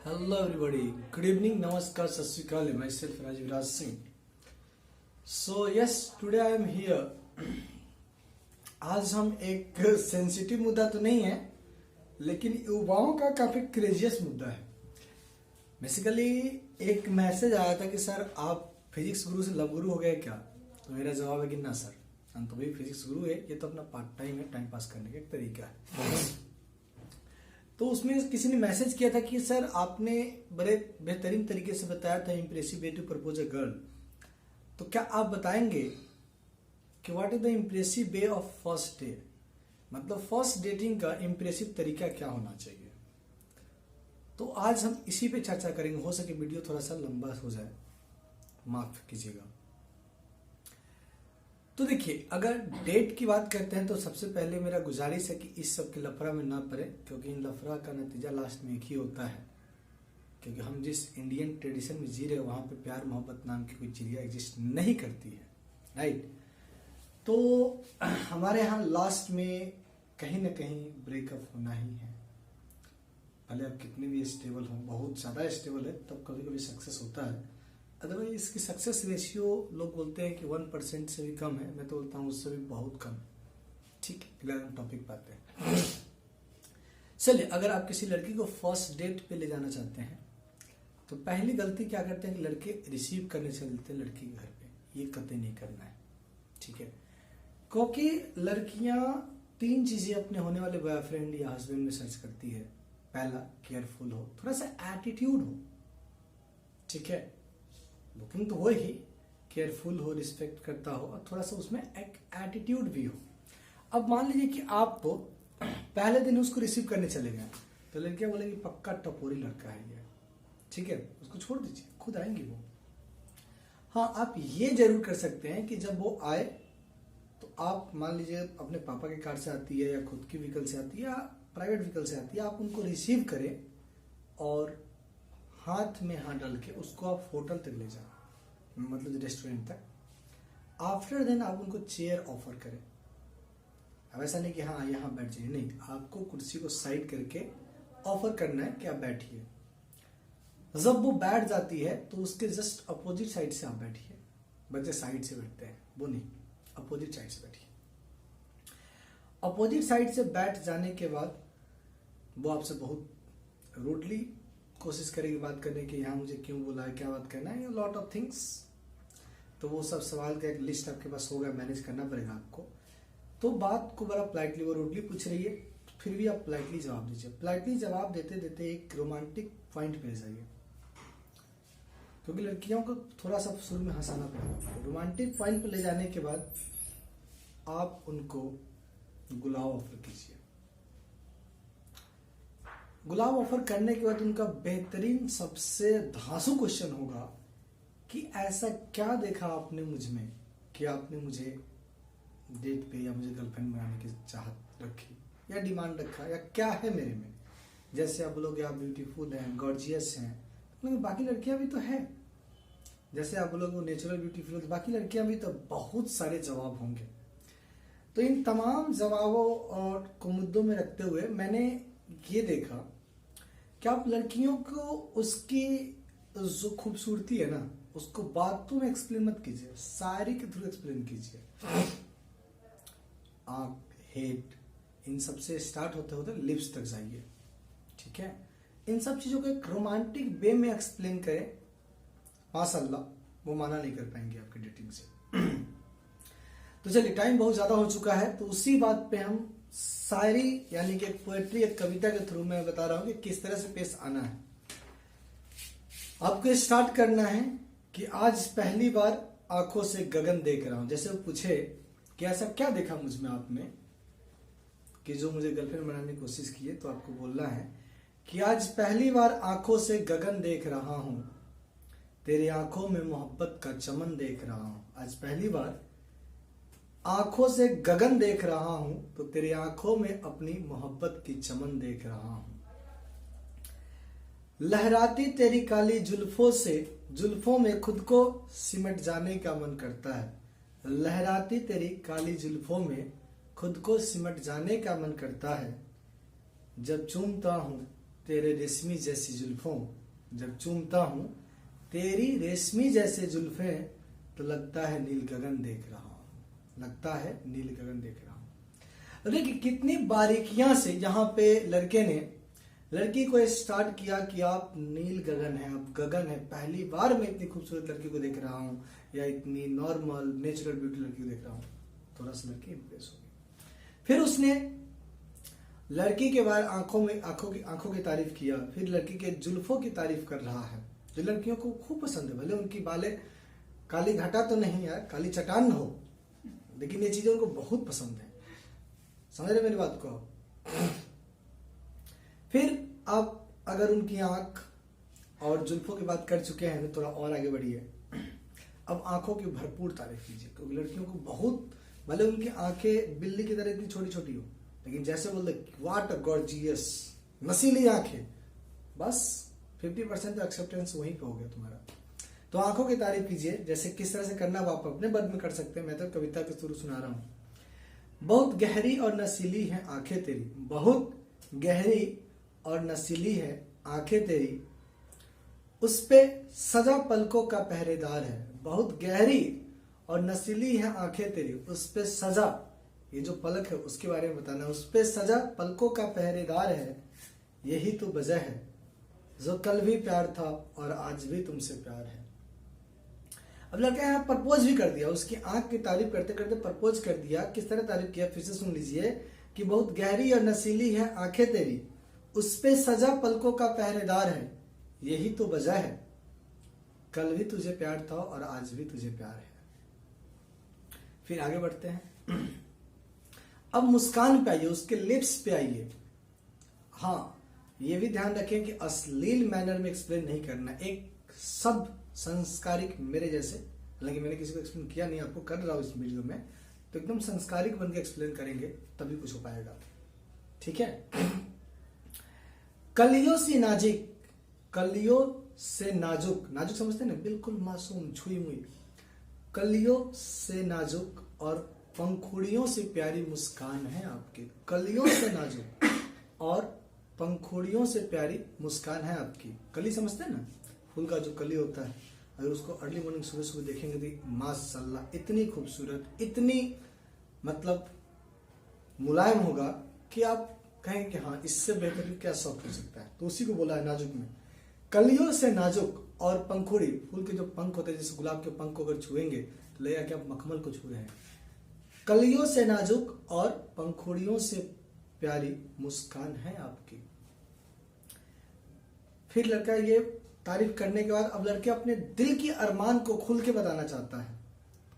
Hello everybody. Good evening. Namaskar. Sat Sri Akal. Myself Rajiv Raj Singh. So yes, today I am here. आज हम एक sensitive मुद्दा तो नहीं है, लेकिन युवाओं का काफी क्रेजियस मुद्दा है। बेसिकली एक मैसेज आया था कि सर आप फिजिक्स गुरु से लव गुरु हो गए क्या? तो मेरा जवाब है कि ना सर, हम तो भाई फिजिक्स गुरु है, ये तो अपना पार्ट टाइम है, टाइम पास करने का एक तरीका है। तो उसमें किसी ने मैसेज किया था कि सर आपने बड़े बेहतरीन तरीके से बताया था impressive way to propose a girl, तो क्या आप बताएंगे कि what is the impressive way of first day, मतलब फर्स्ट डेटिंग का इम्प्रेसिव तरीका क्या होना चाहिए। तो आज हम इसी पे चर्चा करेंगे। हो सके वीडियो थोड़ा सा लंबा हो जाए, माफ कीजिएगा। तो देखिए, अगर डेट की बात करते हैं तो सबसे पहले मेरा गुजारिश है कि इस सब के लफड़ा में ना पड़े, क्योंकि इन लफड़ा का नतीजा लास्ट में एक ही होता है। क्योंकि हम जिस इंडियन ट्रेडिशन में जी रहे हैं वहां पे प्यार मोहब्बत नाम की कोई चिड़िया एग्जिस्ट नहीं करती है, राइट। तो हमारे यहाँ लास्ट में कहीं ना कहीं ब्रेकअप होना ही है। भले आप कितने भी स्टेबल हो, बहुत ज्यादा स्टेबल है तब कभी कभी सक्सेस होता है, अदरवाइज इसकी सक्सेस रेशियो लोग बोलते हैं कि 1% से भी कम है, मैं तो बोलता हूँ उससे भी बहुत कम। ठीक है, अगला हम टॉपिक पे आते हैं। चलिए, अगर आप किसी लड़की को फर्स्ट डेट पे ले जाना चाहते हैं तो पहली गलती क्या करते हैं कि लड़के रिसीव करने चलते हैं लड़की के घर पे। ये कतई नहीं करना है, ठीक है। क्योंकि लड़कियां 3 चीजें अपने होने वाले बॉयफ्रेंड या हस्बैंड में सर्च करती है। पहला, केयरफुल हो, थोड़ा सा एटीट्यूड हो, ठीक है, बुकिंग तो हो ही, केयरफुल हो, रिस्पेक्ट करता हो और थोड़ा सा उसमें एक एटीट्यूड भी हो। अब मान लीजिए कि आप पहले दिन उसको रिसीव करने चले गए तो लड़कियां बोलेंगी पक्का टपोरी लड़का है ये, ठीक है, उसको छोड़ दीजिए, खुद आएंगी वो। हाँ, आप ये जरूर कर सकते हैं कि जब वो आए तो आप मान लीजिए अपने पापा के कार से आती है या खुद की व्हीकल से आती है या प्राइवेट व्हीकल से आती है, आप उनको रिसीव करें और हाथ में हाथ डाल के उसको आप होटल तक ले जाओ, मतलब रेस्टोरेंट तक। आफ्टर देन आप उनको चेयर ऑफर करें। अब ऐसा नहीं कि हाँ यहाँ बैठ जाइए, नहीं, आपको कुर्सी को साइड करके ऑफर करना है कि आप बैठिए। जब वो बैठ जाती है तो उसके जस्ट अपोजिट साइड से आप बैठिए। बच्चे साइड से बैठते हैं, वो नहीं, अपोजिट साइड से बैठिए। अपोजिट साइड से बैठ जाने के बाद वो आपसे बहुत रूडली कोशिश करेगी बात करने की, यहाँ मुझे क्यों बोला है, क्या बात करना है, लॉट ऑफ थिंग्स। तो वो सब सवाल का एक लिस्ट आपके पास होगा, मैनेज करना पड़ेगा आपको। तो बात को बड़ा पोलाइटली, वो रूडली पूछ रही है, फिर भी आप पोलाइटली जवाब दीजिए। पोलाइटली जवाब देते देते एक रोमांटिक पॉइंट पे जाइए, क्योंकि लड़कियों को थोड़ा सा शुरू में हंसाना पड़ेगा। रोमांटिक पॉइंट पे ले जाने के बाद आप उनको गुलाब ऑफर कीजिए। गुलाब ऑफर करने के बाद उनका बेहतरीन सबसे धांसू क्वेश्चन होगा कि ऐसा क्या देखा आपने मुझ में कि आपने मुझे डेट पे या मुझे गर्लफ्रेंड बनाने की चाहत रखी या डिमांड रखा, या क्या है मेरे में। जैसे आप बोलोगे आप ब्यूटीफुल हैं, गॉर्जियस हैं, तो बाकी लड़कियां भी तो है। जैसे आप बोलोगे नेचुरल ब्यूटीफुल, तो बाकी लड़कियां भी तो, बहुत सारे जवाब होंगे। तो इन तमाम जवाबों और को मुद्दों में रखते हुए मैंने ये देखा कि आप लड़कियों को उसकी जो खूबसूरती है ना, उसको बातों में एक्सप्लेन मत कीजिए, शायरी के थ्रू एक्सप्लेन कीजिए। आंख, हेड, इन सब से स्टार्ट होते होते लिप्स तक जाइए, ठीक है। इन सब चीजों को एक रोमांटिक वे में एक्सप्लेन करें, माशाल्लाह वो माना नहीं कर पाएंगे आपकी डेटिंग से। तो चलिए, टाइम बहुत ज्यादा हो चुका है, तो उसी बात पे हम शायरी यानी कि एक पोएट्री, एक कविता के थ्रू मैं बता रहा हूं कि किस तरह से पेश आना है। आपको स्टार्ट करना है कि आज पहली बार आंखों से गगन देख रहा हूं। जैसे वो पूछे कि ऐसा क्या देखा मुझ में आप में कि जो मुझे गर्लफ्रेंड बनाने की कोशिश की है, तो आपको बोलना है कि आज पहली बार आंखों से गगन देख रहा हूं, तेरी आंखों में मोहब्बत का चमन देख रहा हूं। आज पहली बार आंखों से गगन देख रहा हूं, तो तेरी आंखों में अपनी मोहब्बत की चमन देख रहा हूं। लहराती तेरी काली जुल्फों से, जुल्फों में खुद को सिमट जाने का मन करता है। लहराती तेरी काली जुल्फों में खुद को सिमट जाने का मन करता है। जब चूमता हूं तेरे रेशमी जैसी जुल्फों, जब चूमता हूँ तेरी रेशमी जैसे जुल्फे, तो लगता है नील गगन देख रहा हूँ, लगता है नील गगन देख रहा हूँ। देखिए कितनी बारीकियां से यहाँ पे लड़के ने लड़की को स्टार्ट किया कि आप नील गगन है, आप गगन है, पहली बार मैं इतनी खूबसूरत लड़की को देख रहा हूँ, या इतनी नॉर्मल नेचुरल ब्यूटी लड़की को देख रहा हूँ। थोड़ा सा लड़की इंप्रेस हो गई। फिर उसने लड़की के बाद आंखों की तारीफ किया, फिर लड़की के जुल्फों की तारीफ कर रहा है, जो लड़कियों को खूब पसंद है। भले उनकी बालें काली घटा तो नहीं यार, काली चट्टान हो, लेकिन ये चीजें उनको बहुत पसंद है। समझ रहे मेरी बात को आप? फिर आप अगर उनकी आंख और जुल्फों की बात कर चुके हैं तो थोड़ा और आगे बढ़िए। अब आंखों की भरपूर तारीफ कीजिए, क्योंकि लड़कियों को बहुत, भले उनकी आंखें बिल्ली की तरह इतनी छोटी छोटी हो, लेकिन जैसे बोलते व्हाट अ गॉर्जियस, नसीली आंखें, बस 50% तो एक्सेप्टेंस वहीं पे हो गया तुम्हारा। तो आंखों की तारीफ कीजिए, जैसे किस तरह से करना वो आप अपने बद में कर सकते हैं। मैं तो कविता के शुरू सुना रहा हूं। बहुत गहरी और नसीली है आंखें तेरी, बहुत गहरी और नसीली है आंखें तेरी, उस पे सजा पलकों का पहरेदार है। बहुत गहरी और नसीली है आंखें तेरी, उस पे सजा, ये जो पलक है उसके बारे में बताना, उस पे सजा पलकों का पहरेदार है, यही तो वजह है जो कल भी प्यार था और आज भी तुमसे प्यार है। अब लड़का यहाँ प्रपोज भी कर दिया, उसकी आंख की तारीफ करते करते प्रपोज कर दिया। किस तरह तारीफ किया फिर से सुन लीजिए कि बहुत गहरी और नसीली है आंखें तेरी, उस पे सजा पलकों का पहरेदार है, यही तो वजह है कल भी तुझे प्यार था और आज भी तुझे प्यार है। फिर आगे बढ़ते हैं। अब मुस्कान पे आइए, उसके लिप्स पे आइए। हाँ, ये भी ध्यान रखें कि अश्लील मैनर में एक्सप्लेन नहीं करना, एक सब संस्कारिक मेरे जैसे, हालांकि मैंने किसी को एक्सप्लेन किया नहीं, आपको कर रहा हूं इस वीडियो में, तो एकदम संस्कारिक बन के एक्सप्लेन करेंगे तभी कुछ हो पाएगा। ठीक है। कलियों से नाजुक, कलियों से नाजुक, नाजुक समझते हैं ना, बिल्कुल मासूम छुई मुई, कलियों से नाजुक और पंखुड़ियों से प्यारी मुस्कान है आपकी। कलियों से नाजुक और पंखुड़ियों से प्यारी मुस्कान है आपकी। कली समझते हैं ना, फूल का जो कली होता है, अगर उसको अर्ली मॉर्निंग सुबह सुबह देखेंगे तो माशाल्लाह इतनी खूबसूरत, इतनी मतलब मुलायम होगा कि आप कहेंगे कि हाँ इससे बेहतरीन क्या शौक हो सकता है। तो उसी को बोला है नाजुक में, कलियों से नाजुक और पंखुड़ी, फूल के जो पंख होते हैं, जैसे गुलाब के पंख को अगर छुएंगे तो लगेगा कि आप मखमल को छू रहे हैं। कलियों से नाजुक और पंखुड़ियों से प्यारी मुस्कान है आपकी। फिर लड़का ये तारीफ करने के बाद अब लड़के अपने दिल की अरमान को खुल के बताना चाहता है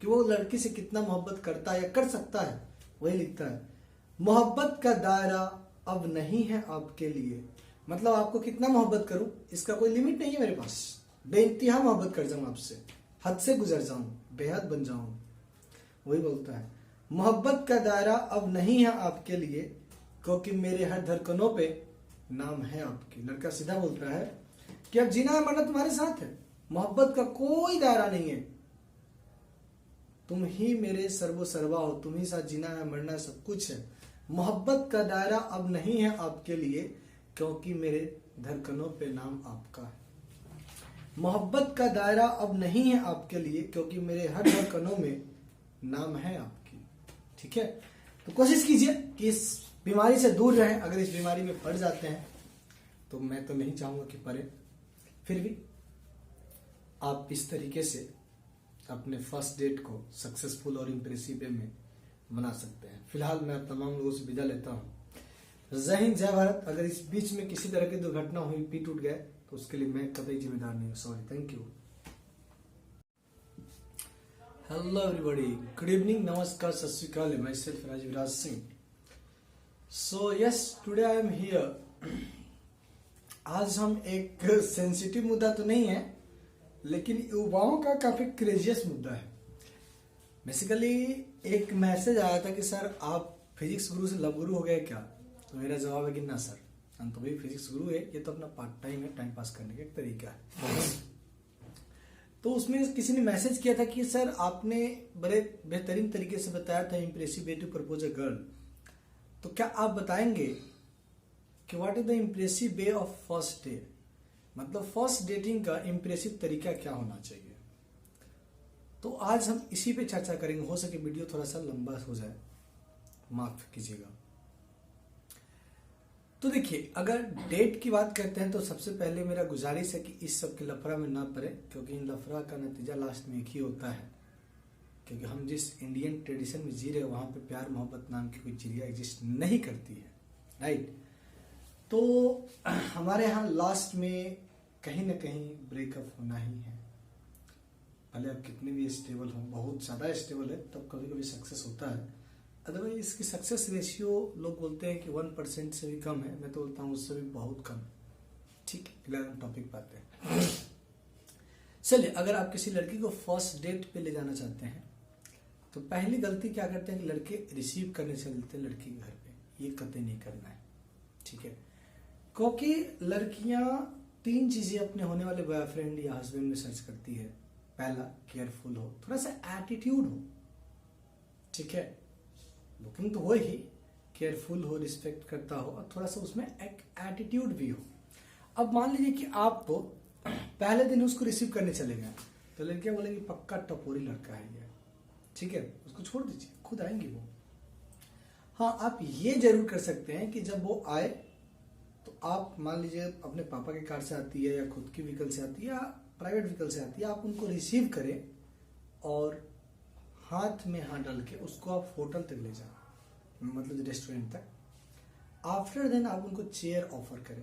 कि वो लड़की से कितना मोहब्बत करता है या कर सकता है। वही लिखता है, मोहब्बत का दायरा अब नहीं है आपके लिए, मतलब आपको कितना मोहब्बत करूं इसका कोई लिमिट नहीं है मेरे पास, बेइंतहा मोहब्बत कर जाऊं आपसे, हद से गुजर जाऊं, बेहद बन जाऊं। वही बोलता है, मोहब्बत का दायरा अब नहीं है आपके लिए, क्योंकि मेरे हर धड़कनों पे नाम है आपकी। लड़का सीधा बोलता है कि अब जीना है मरना तुम्हारे साथ है, मोहब्बत का कोई दायरा नहीं है, तुम ही मेरे सर्वो सर्वा हो, तुम ही साथ जीना है मरना है, सब कुछ है। मोहब्बत का दायरा अब नहीं है आपके लिए, क्योंकि मेरे धड़कनों पे नाम आपका है। मोहब्बत का दायरा अब नहीं है आपके लिए, क्योंकि मेरे हर धड़कनों में नाम है आपकी। ठीक है, तो कोशिश कीजिए कि इस बीमारी से दूर रहें। अगर इस बीमारी में पड़ जाते हैं तो मैं तो नहीं चाहूंगा कि पड़े, फिर भी आप इस तरीके से अपने फर्स्ट डेट को सक्सेसफुल और इम्प्रेसिव वे में बना सकते हैं। फिलहाल मैं तमाम लोगों से विदा लेता हूँ। जय हिंद, जय भारत। अगर इस बीच में किसी तरह की दुर्घटना हुई, पी टूट गए, तो उसके लिए मैं कतई जिम्मेदार नहीं हूँ, sorry, thank you. Hello everybody, good evening, नमस्कार, सत श्री अकाल, my self Rajbiraj Singh. So yes, today I am here. आज हम एक सेंसिटिव मुद्दा तो नहीं है, लेकिन युवाओं का काफी क्रेजियस मुद्दा है। बेसिकली एक मैसेज आया था कि सर आप फिजिक्स गुरु से लव गुरु हो गए क्या? तो मेरा जवाब है कि ना सर, हम तो भाई फिजिक्स गुरु है, ये तो अपना पार्ट टाइम है, टाइम पास करने का एक तरीका है। तो उसमें किसी ने मैसेज किया था कि सर आपने बड़े बेहतरीन तरीके से बताया था impressive way to propose a girl, तो क्या आप बताएंगे कि what is the impressive way of first day, मतलब फर्स्ट डेटिंग का इम्प्रेसिव तरीका क्या होना चाहिए। तो आज हम इसी पे चर्चा करेंगे। हो सके वीडियो थोड़ा सा लंबा हो जाए, माफ कीजिएगा। तो देखिए, अगर डेट की बात करते हैं तो सबसे पहले मेरा गुजारिश है कि इस सब के लफड़ा में ना पड़े, क्योंकि इन लफड़ा का नतीजा लास्ट में एक ही होता है। क्योंकि हम जिस इंडियन ट्रेडिशन में जी रहे हैं वहां पे प्यार मोहब्बत नाम की कोई चिड़िया एग्जिस्ट नहीं करती है, राइट। तो हमारे यहाँ लास्ट में कहीं ना कहीं ब्रेकअप होना ही है। भले आप कितने भी स्टेबल हो, बहुत ज़्यादा स्टेबल है तब कभी कभी सक्सेस होता है, अदरवाइज इसकी सक्सेस रेशियो लोग बोलते हैं कि 1% से भी कम है। मैं तो बोलता हूँ उससे भी बहुत कम। ठीक है, फिलहाल हम टॉपिक पाते हैं। चलिए, अगर आप किसी लड़की को फर्स्ट डेट पे ले जाना चाहते हैं तो पहली गलती क्या करते हैं कि लड़के रिसीव करने चलते हैं लड़की के घर पे। ये कतई नहीं करना है, ठीक है। क्योंकि लड़कियां 3 चीजें अपने होने वाले बॉयफ्रेंड या हस्बैंड में सर्च करती है। पहला, केयरफुल हो, थोड़ा सा एटीट्यूड हो, ठीक है। लुकिंग तो हो ही, केयरफुल हो, रिस्पेक्ट करता हो, और थोड़ा सा उसमें एक एटीट्यूड भी हो। अब मान लीजिए कि आप तो पहले दिन उसको रिसीव करने चले गए तो लड़कियां बोलेंगी पक्का टपोरी लड़का है ये, ठीक है, उसको छोड़ दीजिए, खुद आएंगी वो। हाँ, आप ये जरूर कर सकते हैं कि जब वो आए तो आप मान लीजिए अपने पापा के कार से आती है या खुद की व्हीकल से आती है या प्राइवेट व्हीकल से आती है, आप उनको रिसीव करें और हाथ में हाथ डाल के उसको आप होटल तक ले जाएं, मतलब रेस्टोरेंट तक। आफ्टर देन आप उनको चेयर ऑफर करें।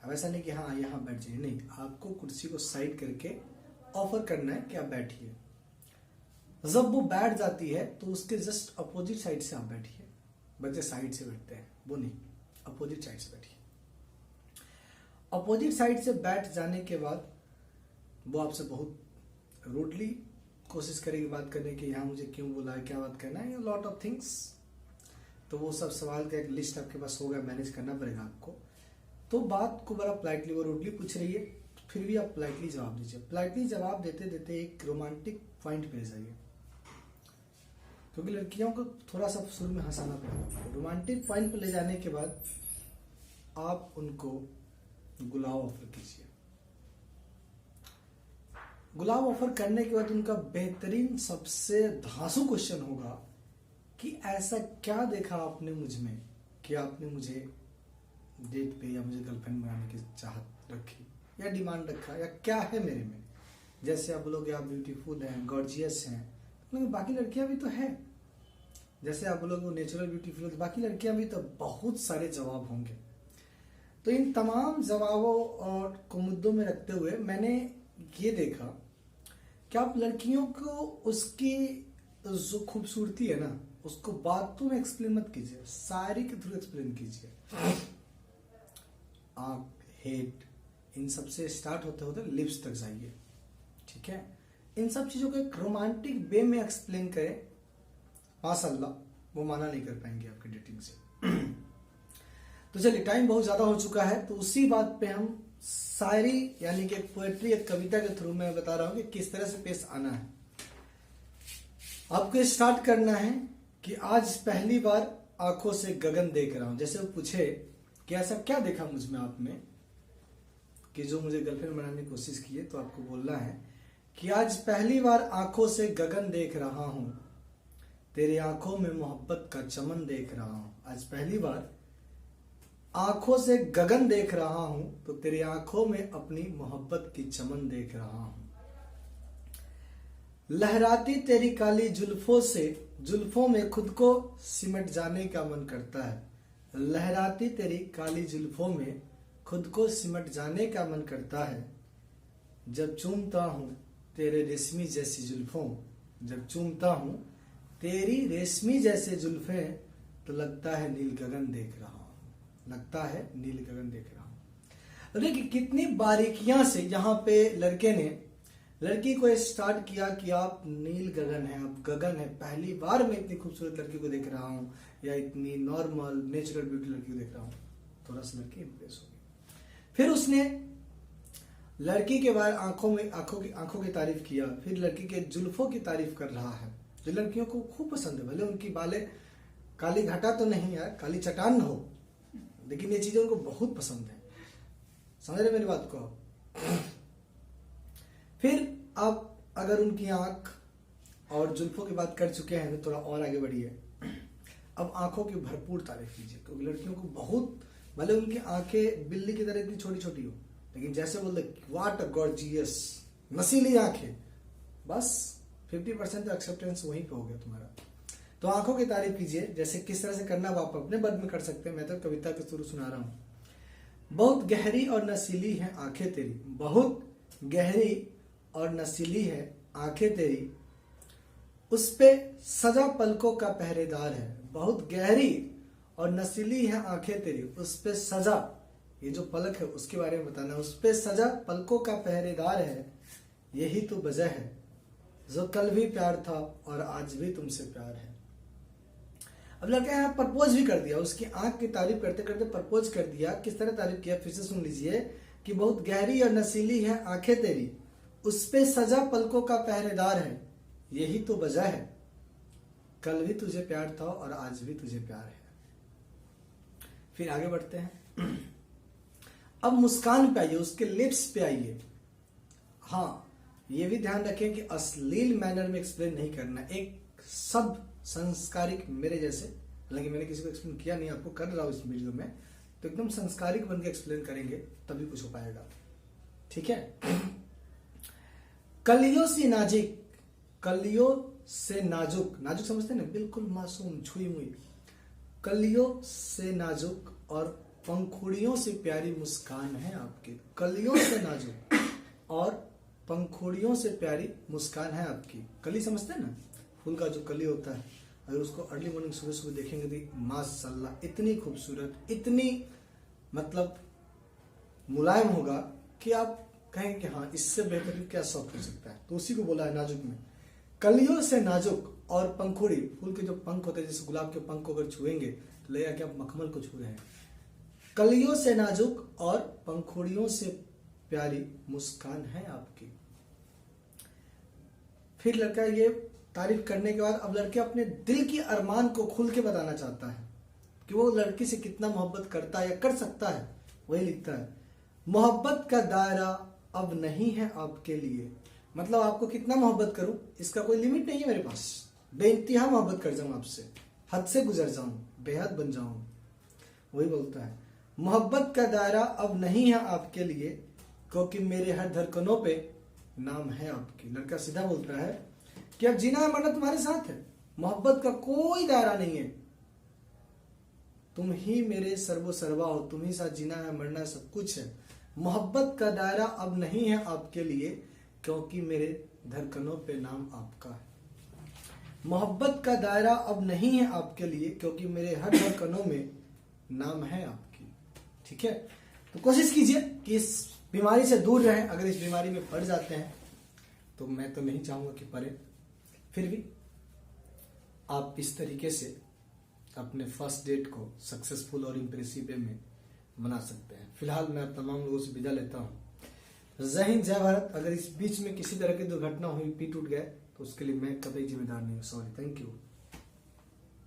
अब ऐसा नहीं कि हाँ यहाँ बैठ जाइए, नहीं, आपको कुर्सी को साइड करके ऑफर करना है कि आप बैठिए। जब वो बैठ जाती है तो उसके जस्ट अपोजिट साइड से आप बैठिए। बच्चे साइड से बैठते हैं, वो नहीं, अपोजिट साइड से बैठिए। अपोजिट साइड से बैठ जाने के बाद वो आपसे बहुत रूडली कोशिश करेगी बात करने की, यहाँ मुझे क्यों बुला है, क्या बात करना है, लॉट ऑफ थिंग्स। तो वो सब सवाल का एक लिस्ट आपके पास होगा, मैनेज करना पड़ेगा आपको। तो बात को बड़ा पोलाइटली, वो रूडली पूछ रही है, फिर भी आप पोलाइटली जवाब दीजिए। पोलाइटली जवाब देते देते एक रोमांटिक पॉइंट पे जाइए, क्योंकि लड़कियों को थोड़ा सा शुरू में हंसाना पड़ेगा। रोमांटिक पॉइंट पे ले जाने के बाद आप उनको गुलाब ऑफर कीजिए। गुलाब ऑफर करने के बाद उनका बेहतरीन सबसे धांसू क्वेश्चन होगा कि ऐसा क्या देखा आपने मुझ में कि आपने मुझे डेट पे या मुझे गर्लफ्रेंड बनाने की चाहत रखी या डिमांड रखा, या क्या है मेरे में। जैसे आप बोलोगे आप ब्यूटीफुल हैं, गॉर्जियस हैं, तो बाकी लड़कियां भी तो है। जैसे आप बोलोगे वो नेचुरल ब्यूटीफुल, तो बाकी लड़कियां भी तो, बहुत सारे जवाब होंगे। तो इन तमाम जवाबों और को मुद्दों में रखते हुए मैंने ये देखा कि आप लड़कियों को उसकी जो खूबसूरती है ना, उसको बातों में एक्सप्लेन मत कीजिए, शायरी के थ्रू एक्सप्लेन कीजिए। आंख, हेड, इन सब से स्टार्ट होते होते लिप्स तक जाइए, ठीक है। इन सब चीजों को एक रोमांटिक वे में एक्सप्लेन करें, माशाल्लाह वो माना नहीं कर पाएंगे आपकी डेटिंग से। तो चलिए, टाइम बहुत ज्यादा हो चुका है, तो उसी बात पे हम शायरी यानी कि पोएट्री, एक कविता के थ्रू मैं बता रहा हूं कि किस तरह से पेश आना है। आपको स्टार्ट करना है कि आज पहली बार आंखों से गगन देख रहा हूं। जैसे वो पूछे कि ऐसा क्या देखा मुझ में आप में कि जो मुझे गर्लफ्रेंड बनाने की कोशिश की है, तो आपको बोलना है कि आज पहली बार आंखों से गगन देख रहा हूं, तेरी आंखों में मोहब्बत का चमन देख रहा हूं। आज पहली बार आंखों से गगन देख रहा हूं, तो तेरी आंखों में अपनी मोहब्बत की चमन देख रहा हूं। लहराती तेरी काली जुल्फों से, जुल्फों में खुद को सिमट जाने का मन करता है। लहराती तेरी काली जुल्फों में खुद को सिमट जाने का मन करता है। जब चूमता हूं तेरे रेशमी जैसी जुल्फों, जब चूमता हूं तेरी रेशमी जैसे जुल्फें, तो लगता है नील गगन देख रहा हूं, लगता है नील गगन देख रहा हूं। देखिए कितनी बारीकियां से यहाँ पे लड़के ने लड़की को स्टार्ट किया कि आप नील गगन है, आप गगन है, पहली बार मैं इतनी खूबसूरत लड़की को देख रहा हूँ, या इतनी नॉर्मल नेचुरल ब्यूटी लड़की को देख रहा हूँ। थोड़ा सा लड़की इंप्रेस हो गई। फिर उसने लड़की के बाद आंखों की तारीफ किया, फिर लड़की के जुल्फों की तारीफ कर रहा है, जो लड़कियों को खूब पसंद है। भले उनकी बालें काली घटा तो नहीं है, काली चट्टान हो, लेकिन ये चीजें उनको बहुत पसंद है। समझ रहे मेरी बात को आप? फिर आप अगर उनकी आंख और जुल्फों की बात कर चुके हैं तो थोड़ा और आगे बढ़िए। अब आंखों की भरपूर तारीफ कीजिए, क्योंकि लड़कियों को बहुत, भले उनकी आंखें बिल्ली की तरह इतनी छोटी छोटी हो, लेकिन जैसे बोल दे व्हाट अ गॉर्जियस, नसीली आंखें, बस 50% एक्सेप्टेंस वहीं पे हो गया तुम्हारा। तो आंखों की तारीफ कीजिए, जैसे किस तरह से करना वो आप अपने बद में कर सकते हैं। मैं तो कविता के शुरू सुना रहा हूं। बहुत गहरी और नसीली है आंखें तेरी, बहुत गहरी और नसीली है आंखें तेरी, उस पे सजा पलकों का पहरेदार है। बहुत गहरी और नसीली है आंखें तेरी, उस पे सजा, ये जो पलक है उसके बारे में बताना, उस पे सजा पलकों का पहरेदार है, यही तो वजह है जो कल भी प्यार था और आज भी तुमसे प्यार है। अब लड़का यहाँ प्रपोज भी कर दिया, उसकी आंख की तारीफ करते करते प्रपोज कर दिया। किस तरह तारीफ किया, फिर से सुन लीजिए कि बहुत गहरी और नसीली है आंखें तेरी, उस पे सजा पलकों का पहरेदार है, यही तो वजह है कल भी तुझे प्यार था और आज भी तुझे प्यार है। फिर आगे बढ़ते हैं। अब मुस्कान पे आइए, उसके लिप्स पे आइए। हाँ, ये भी ध्यान रखें कि अश्लील मैनर में एक्सप्लेन नहीं करना, एक सब संस्कारिक मेरे जैसे, हालांकि मैंने किसी को एक्सप्लेन किया नहीं, आपको कर रहा हूं इस वीडियो में, तो एकदम संस्कारिक बन के एक्सप्लेन करेंगे तभी कुछ हो पाएगा। ठीक है। कलियों से नाजुक, कलियों से नाजुक, नाजुक समझते हैं ना, बिल्कुल मासूम, छुई मुई। कलियों से नाजुक और पंखुड़ियों से प्यारी मुस्कान है आपकी। कलियों से नाजुक और पंखुड़ियों से प्यारी मुस्कान है आपकी। कली समझते हैं ना, फूल का जो कली होता है, अगर उसको अर्ली मॉर्निंग सुबह सुबह देखेंगे तो माशाल्लाह इतनी खूबसूरत, इतनी मतलब मुलायम होगा कि आप कहेंगे कि हाँ, इससे बेहतरीन क्या शौक हो सकता है। तो उसी को बोला है नाजुक में। कलियों से नाजुक और पंखुड़ी, फूल के जो पंख होते हैं, जैसे गुलाब के पंख को अगर छुएंगे तो लगेगा कि आप मखमल को छू रहे हैं। कलियों से नाजुक और पंखुड़ियों से प्यारी मुस्कान है आपकी। फिर लड़का ये तारीफ करने के बाद अब लड़के अपने दिल की अरमान को खुल के बताना चाहता है कि वो लड़की से कितना मोहब्बत करता है या कर सकता है। वही लिखता है, मोहब्बत का दायरा अब नहीं है आपके लिए, मतलब आपको कितना मोहब्बत करूं इसका कोई लिमिट नहीं है मेरे पास, बेइंतहा मोहब्बत कर जाऊं आपसे, हद से गुजर जाऊं, बेहद बन जाऊं। वही बोलता है, मोहब्बत का दायरा अब नहीं है आपके लिए, क्योंकि मेरे हर धड़कनों पे नाम है आपकी। लड़का सीधा बोलता है कि अब जीना है मरना तुम्हारे साथ है, मोहब्बत का कोई दायरा नहीं है, तुम ही मेरे सर्वो सर्वा हो, तुम ही साथ जीना है मरना है, सब कुछ है। मोहब्बत का दायरा अब नहीं है आपके लिए, क्योंकि मेरे धड़कनों पे नाम आपका है। मोहब्बत का दायरा अब नहीं है आपके लिए, क्योंकि मेरे हर धड़कनों में नाम है आपकी। ठीक है, तो कोशिश कीजिए कि इस बीमारी से दूर रहें। अगर इस बीमारी में पड़ जाते हैं तो मैं तो नहीं चाहूंगा कि पड़े, फिर भी आप इस तरीके से अपने फर्स्ट डेट को सक्सेसफुल और इम्प्रेसिव वे में मना सकते हैं। फिलहाल मैं तमाम लोगों से विदा लेता हूँ। जय हिंद, जय भारत। अगर इस बीच में किसी तरह की दुर्घटना हुई, पी टूट गए, तो उसके लिए मैं कतई जिम्मेदार नहीं हूँ। Sorry, thank you.